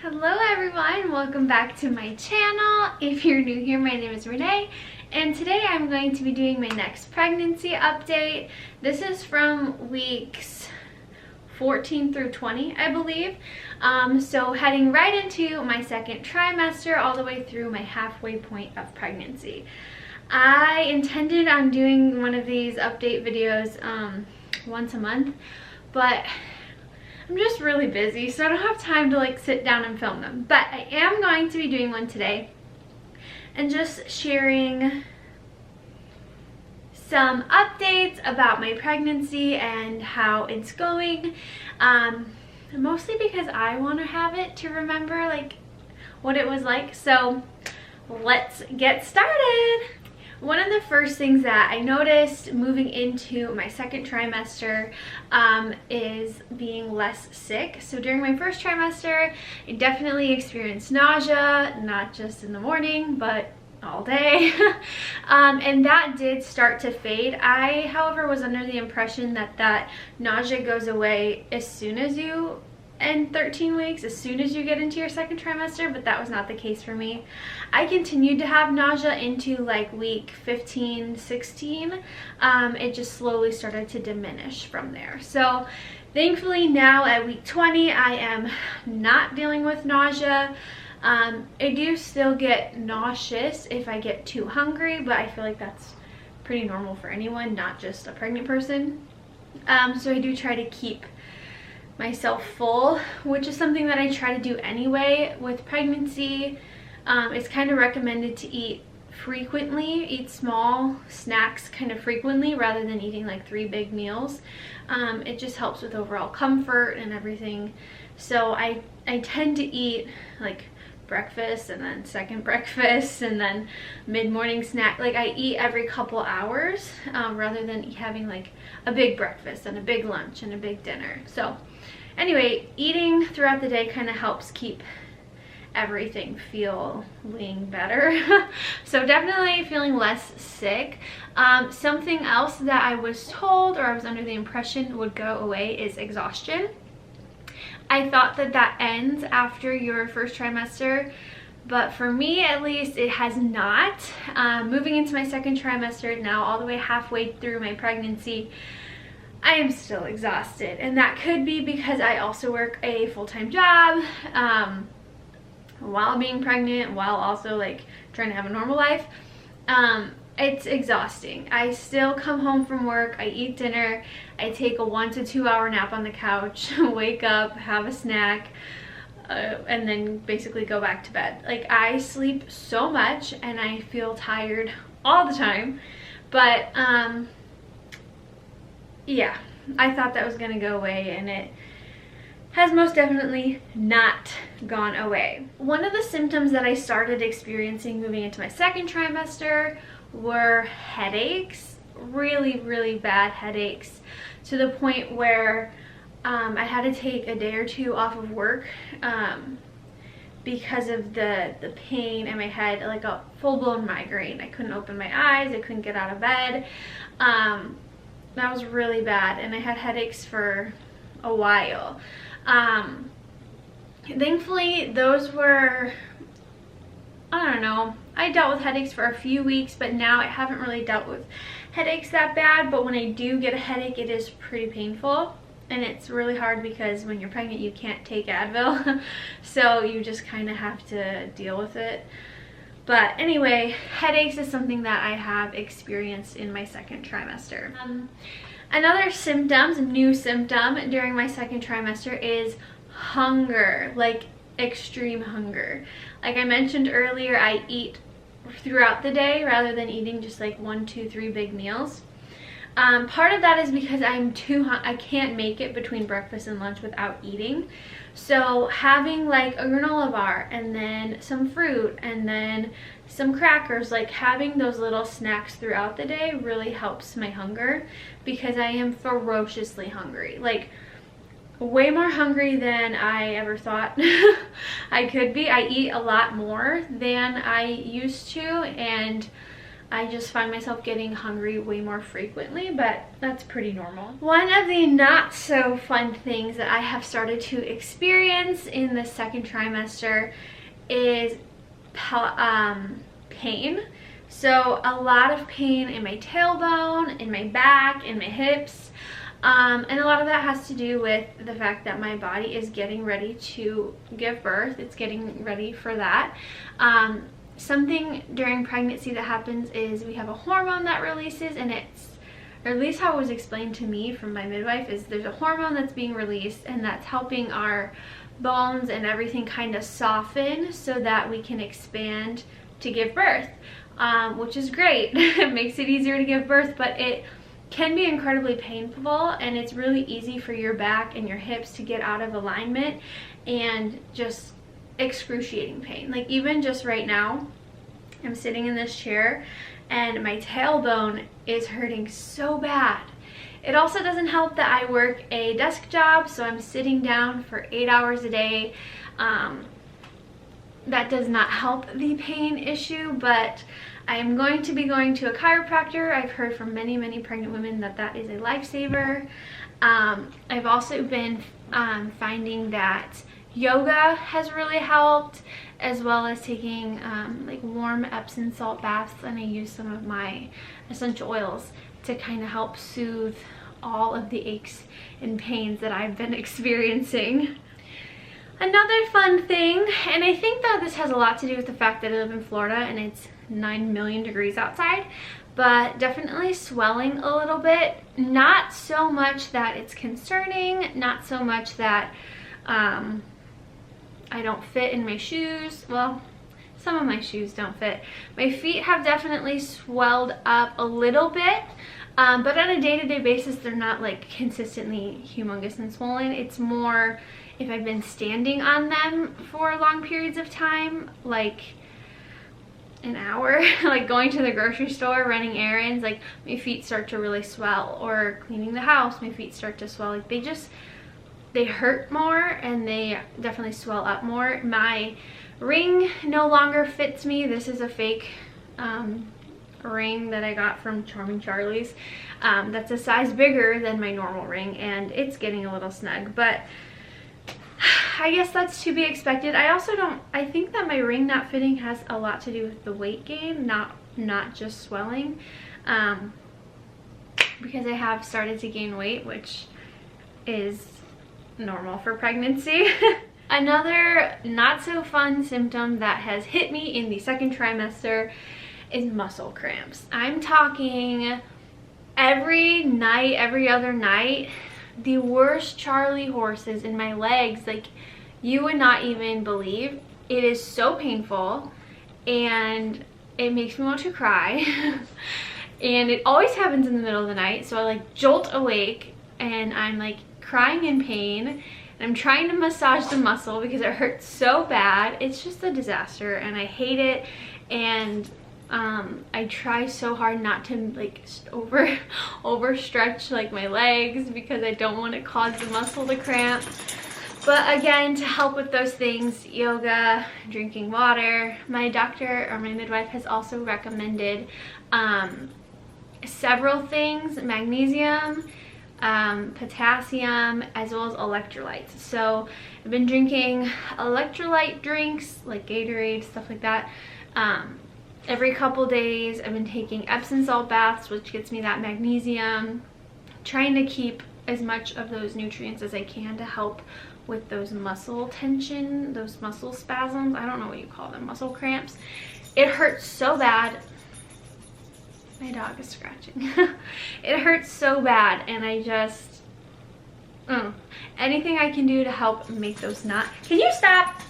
Hello everyone, welcome back to my channel. If you're new here, my name is Renee, and today I'm going to be doing my next pregnancy update. This is from weeks 14 through 20, I believe. So heading right into my second trimester all the way through my halfway point of pregnancy. I intended on doing one of these update videos once a month, but I'm just really busy, so I don't have time to like sit down and film them. But I am going to be doing one today and just sharing some updates about my pregnancy and how it's going. Mostly because I want to have it to remember like what it was like. So let's get started. One of the first things that I noticed moving into my second trimester is being less sick. So during my first trimester, I definitely experienced nausea, not just in the morning, but all day. And that did start to fade. I, however, was under the impression that nausea goes away as soon as you end 13 weeks, as soon as you get into your second trimester, but that was not the case for me. I continued to have nausea into like week 15, 16. It just slowly started to diminish from there. So thankfully now at week 20, I am not dealing with nausea. I do still get nauseous if I get too hungry, but I feel like that's pretty normal for anyone, not just a pregnant person. So I do try to keep myself full, which is something that I try to do anyway with pregnancy. It's kind of recommended to eat frequently, eat small snacks kind of frequently rather than eating like 3 big meals. It just helps with overall comfort and everything. So I tend to eat like breakfast and then second breakfast and then mid-morning snack. Like I eat every couple hours rather than having like a big breakfast and a big lunch and a big dinner. So anyway, eating throughout the day kind of helps keep everything feeling better. So definitely feeling less sick. Something else that I was told, or I was under the impression would go away, is exhaustion. I thought that ends after your first trimester, but for me at least it has not. Moving into my second trimester now, all the way halfway through my pregnancy, I am still exhausted, and that could be because I also work a full-time job while being pregnant, while also like trying to have a normal life. It's exhausting. I still come home from work, I eat dinner, I take a 1 to 2 hour nap on the couch, wake up, have a snack, and then basically go back to bed. Like I sleep so much and I feel tired all the time. But yeah, I thought that was gonna go away, and it has most definitely not gone away. One of the symptoms that I started experiencing moving into my second trimester were headaches, really bad headaches, to the point where I had to take a day or two off of work because of the pain in my head, like a full-blown migraine. I couldn't open my eyes, I couldn't get out of bed. That was really bad, and I had headaches for a while. Thankfully those were, I don't know, I dealt with headaches for a few weeks, but now I haven't really dealt with headaches that bad. But when I do get a headache, it is pretty painful, and it's really hard because when you're pregnant you can't take Advil. So you just kind of have to deal with it. But anyway, headaches is something that I have experienced in my second trimester. Another new symptom during my second trimester is hunger, like extreme hunger. Like I mentioned earlier, I eat throughout the day rather than eating just like 1, 2, 3 big meals. Part of that is because I can't make it between breakfast and lunch without eating. So having like a granola bar and then some fruit and then some crackers, like having those little snacks throughout the day really helps my hunger, because I am ferociously hungry. Like way more hungry than I ever thought I could be. I eat a lot more than I used to, and I just find myself getting hungry way more frequently, but that's pretty normal. One of the not so fun things that I have started to experience in the second trimester is pain. So a lot of pain in my tailbone, in my back, in my hips. And a lot of that has to do with the fact that my body is getting ready to give birth. It's getting ready for that. Something during pregnancy that happens is we have a hormone that releases, and it's, or at least how it was explained to me from my midwife, is there's a hormone that's being released and that's helping our bones and everything kind of soften so that we can expand to give birth, which is great. It makes it easier to give birth, but it can be incredibly painful, and it's really easy for your back and your hips to get out of alignment and just excruciating pain. Like even just right now, I'm sitting in this chair and my tailbone is hurting so bad. It also doesn't help that I work a desk job, so I'm sitting down for 8 hours a day. That does not help the pain issue, but I am going to be going to a chiropractor. I've heard from many pregnant women that that is a lifesaver. I've also been finding that yoga has really helped, as well as taking like warm Epsom salt baths, and I use some of my essential oils to kind of help soothe all of the aches and pains that I've been experiencing. Another fun thing, and I think that this has a lot to do with the fact that I live in Florida and it's 9 million degrees outside, but definitely swelling a little bit. Not so much that it's concerning, not so much that I don't fit in my shoes. Well, some of my shoes don't fit. My feet have definitely swelled up a little bit, but on a day-to-day basis, they're not like consistently humongous and swollen. It's more if I've been standing on them for long periods of time, like an hour, like going to the grocery store, running errands, like my feet start to really swell, or cleaning the house, my feet start to swell. Like they hurt more and they definitely swell up more. My ring no longer fits me. This is a fake ring that I got from Charming Charlie's. That's a size bigger than my normal ring, and it's getting a little snug, but I guess that's to be expected. I think that my ring not fitting has a lot to do with the weight gain, not just swelling, because I have started to gain weight, which is normal for pregnancy. Another not so fun symptom that has hit me in the second trimester is muscle cramps. I'm talking every night, every other night, the worst Charlie horses in my legs, like you would not even believe. It is so painful and it makes me want to cry. And it always happens in the middle of the night, so I like jolt awake and I'm like crying in pain, and I'm trying to massage the muscle because it hurts so bad. It's just a disaster and I hate it, and I try so hard not to like overstretch like my legs because I don't want to cause the muscle to cramp. But again, to help with those things, yoga, drinking water. My doctor or my midwife has also recommended several things: magnesium, potassium, as well as electrolytes. So I've been drinking electrolyte drinks like Gatorade, stuff like that, every couple days. I've been taking Epsom salt baths, which gets me that magnesium, trying to keep as much of those nutrients as I can to help with those muscle tension, those muscle spasms. I don't know what you call them, muscle cramps. It hurts so bad. My dog is scratching. It hurts so bad, and I just anything I can do to help make those not— can you stop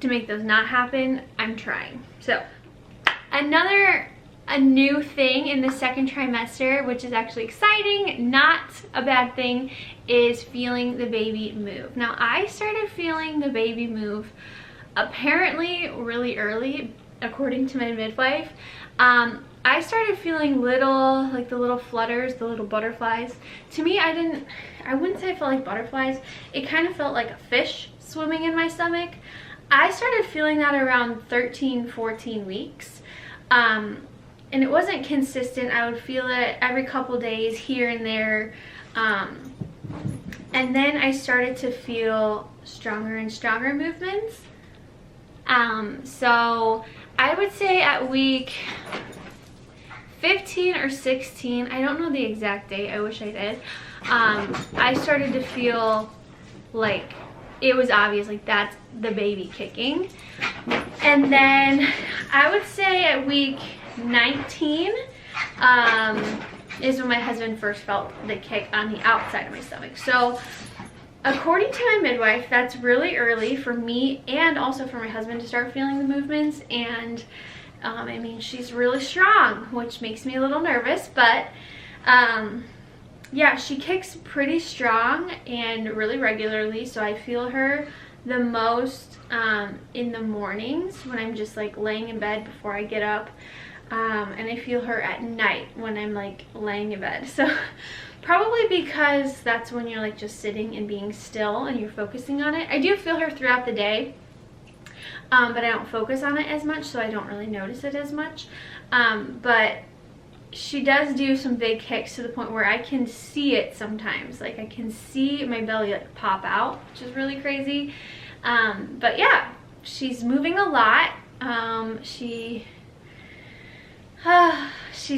to make those not happen, I'm trying. So a new thing in the second trimester, which is actually exciting, not a bad thing, is feeling the baby move. Now, I started feeling the baby move apparently really early, according to my midwife. I started feeling the little flutters, the little butterflies. To me, I wouldn't say I felt like butterflies. It kind of felt like a fish swimming in my stomach. I started feeling that around 13, 14 weeks. And it wasn't consistent. I would feel it every couple days here and there. And then I started to feel stronger and stronger movements. So I would say at week 15 or 16, I don't know the exact date, I wish I did, I started to feel like it was obvious, like that's the baby kicking. And then I would say at week 19 is when my husband first felt the kick on the outside of my stomach. So according to my midwife, that's really early for me and also for my husband to start feeling the movements. And I mean, she's really strong, which makes me a little nervous, but yeah, she kicks pretty strong and really regularly. So I feel her the most in the mornings when I'm just like laying in bed before I get up. And I feel her at night when I'm like laying in bed. So probably because that's when you're like just sitting and being still and you're focusing on it. I do feel her throughout the day, but I don't focus on it as much, so I don't really notice it as much. But she does do some big kicks to the point where I can see it sometimes. Like I can see my belly like pop out, which is really crazy. But yeah, she's moving a lot. She's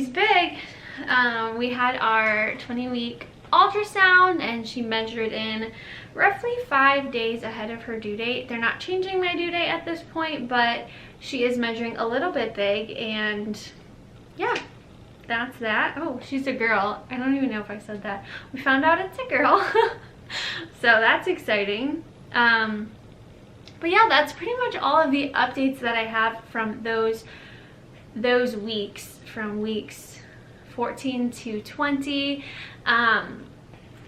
big. We had our 20-week ultrasound and she measured in roughly 5 days ahead of her due date. They're not changing my due date at this point, but she is measuring a little bit big. And yeah, that's that. Oh, she's a girl. I don't even know if I said that. We found out it's a girl. So that's exciting. But yeah, that's pretty much all of the updates that I have from those weeks, from weeks 14 to 20.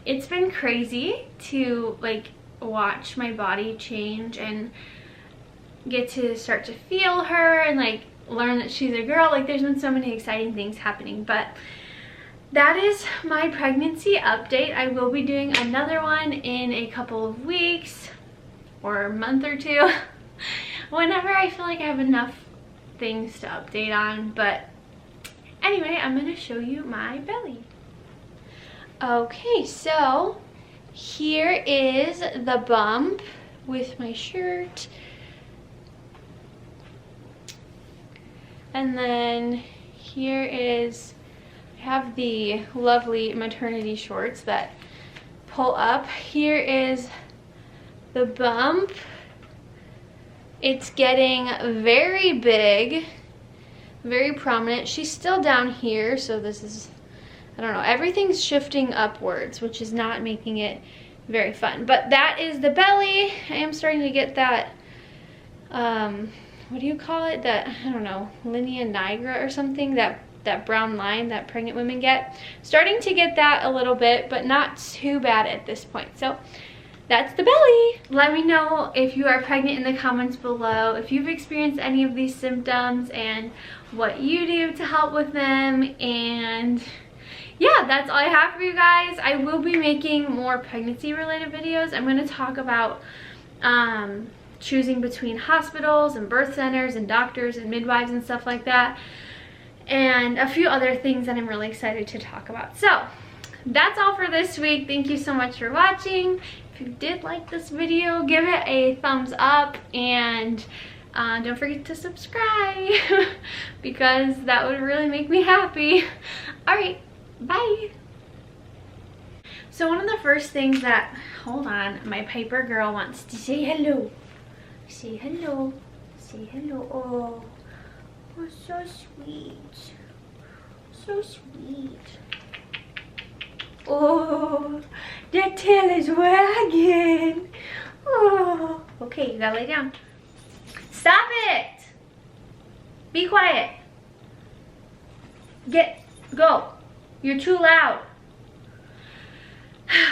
It's been crazy to like watch my body change and get to start to feel her and like learn that she's a girl. Like there's been so many exciting things happening, but that is my pregnancy update. I will be doing another one in a couple of weeks or a month or two whenever I feel like I have enough things to update on. But anyway, I'm gonna show you my belly. Okay, so here is the bump with my shirt, and then here is, I have the lovely maternity shorts that pull up. Here is the bump. It's getting very big, very prominent. She's still down here, so this is, I don't know, everything's shifting upwards, which is not making it very fun. But that is the belly. I am starting to get that, what do you call it? That, I don't know, linea nigra or something, that brown line that pregnant women get. Starting to get that a little bit, but not too bad at this point. So that's the belly. Let me know if you are pregnant in the comments below, if you've experienced any of these symptoms and what you do to help with them. And yeah, that's all I have for you guys. I will be making more pregnancy related videos. I'm going to talk about choosing between hospitals and birth centers and doctors and midwives and stuff like that, and a few other things that I'm really excited to talk about. So that's all for this week. Thank you so much for watching. If you did like this video, give it a thumbs up, and don't forget to subscribe because that would really make me happy. All right, bye. So one of the first things that, hold on, my Piper girl wants to say hello. Say hello. Say hello. Oh, oh, so sweet. So sweet. Oh, that tail is wagging. Oh, okay, you gotta lay down. Stop it. Be quiet. Go. You're too loud.